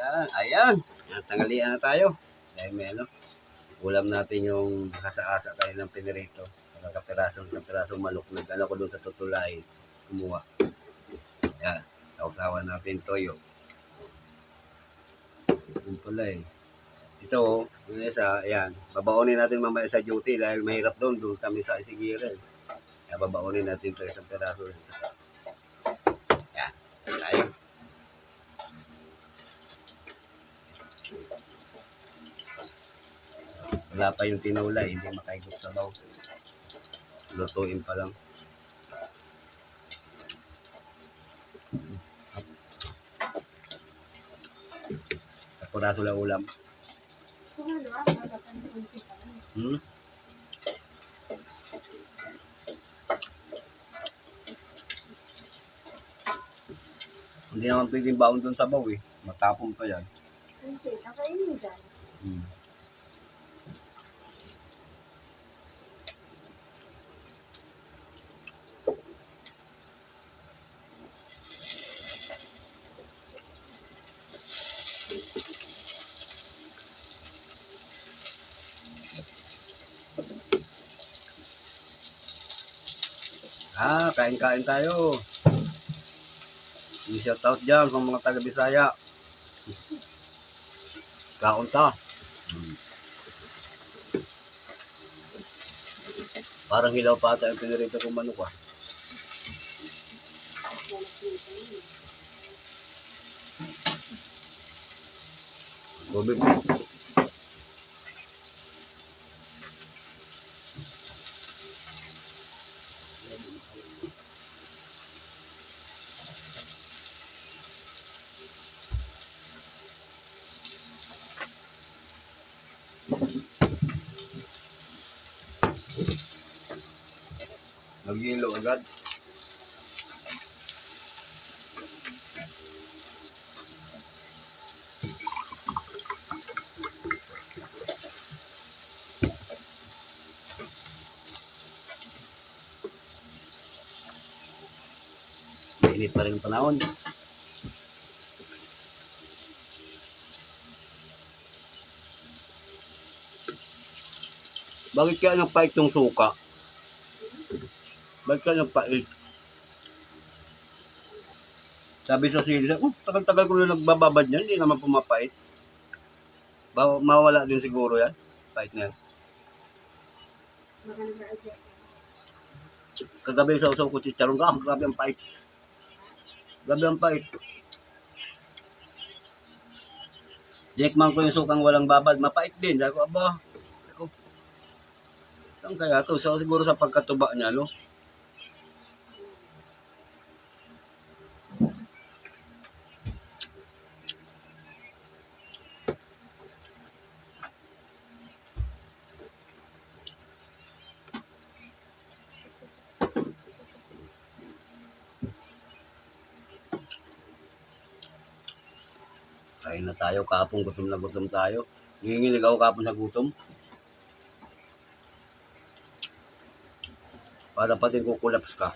Ayan, ayan. Tanghalian na tayo. Dahil may ano, ulam natin yung hasa-asa tayo ng pinirito. Kapirasong manok. Nag-ano ko doon sa tutulay. Kumuha. Ayan. Sausawan natin toyo. Yung tulay. Ito, yung isa, ayan. Babaonin natin mamaya sa duty dahil mahirap doon. Doon kami sa Isigiran. Kaya babaonin natin ito isang piraso. Ayan. Tayo. Wala pa yung tinulay, hindi makaigop sa baw. Lutuin pa lang. Kapuraso lang ulam. Hindi naman pwedeng baon dun sa baw eh. Matapong pa yan. Kain-kain tayo. I-shout out dyan sa mga taga-Bisaya. Kaon ta. Parang hilaw pa ata yung pinirito kong manok ah. Bobby. Mag-yelo agad. Mainit pa rin ang panahon. Bakit kaya nagpait yung suka? Bakit kaya nagpait? Sabi sa sili, tagal-tagal ko na nagbababad niyan, hindi naman pumapait. Mawala din siguro yan. Pait na yan. Kagabi sa usaw ko chicharong ka, grabe ang pait. Grabe ang pait. Jekman ko yung sukang walang babad, mapait din. Sabi ko, aba, saan kaya ito? So, siguro sa pagkatuba niya, no? Kain na tayo, kapong gutom na gutom tayo. Nanginginig ako kapon sa gutom. Para pati kukulaps ka.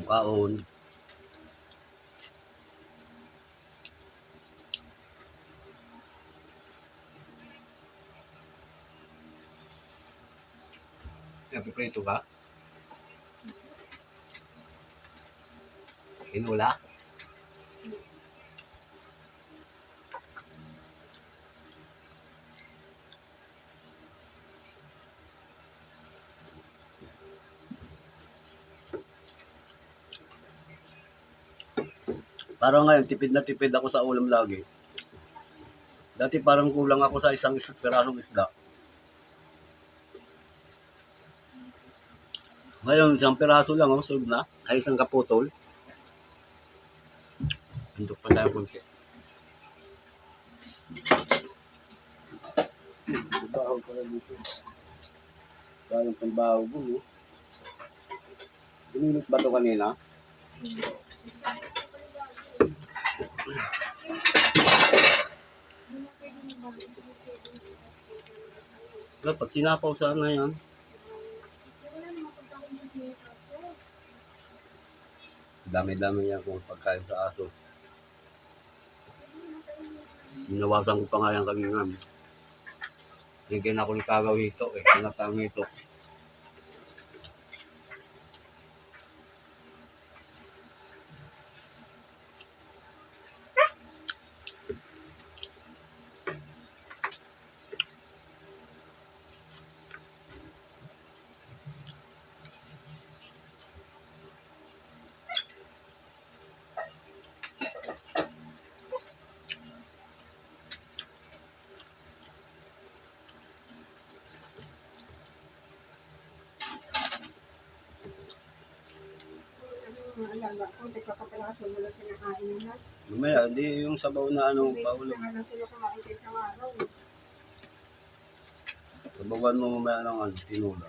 Kaon. Napiprito ka? Hinula? Parang ngayon, tipid na tipid ako sa ulam lagi. Dati parang kulang ako sa isang pirasong isda. Ngayon, isang piraso lang, solve na. Ay, isang kaputol. Pintok pa tayo kunti. Trabaho pala dito. Parang trabaho ko, no? Binilit ba ito kanina? Dapat sinapaw sana yan. Dami-dami yan kung pagkain sa aso. Hinawasan ko pa nga yan kanina. Bigyan ako ng kagaw ito eh. Tinatang ito. Alaga ko, hindi kakapalaso mo lang kinakain nila. Mamaya, hindi yung sabaw na ano, paulo. Hindi na sila kumain sa isang araw. Sabawan mo mamaya ng ano, tinula.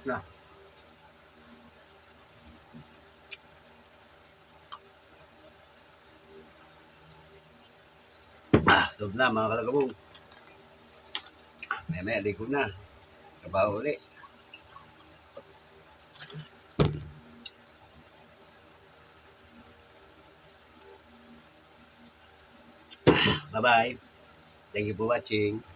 Na. Stop na mga kalagabong. Maya-maya, likod na. Trabaho ulit. Bye-bye. Thank you for watching.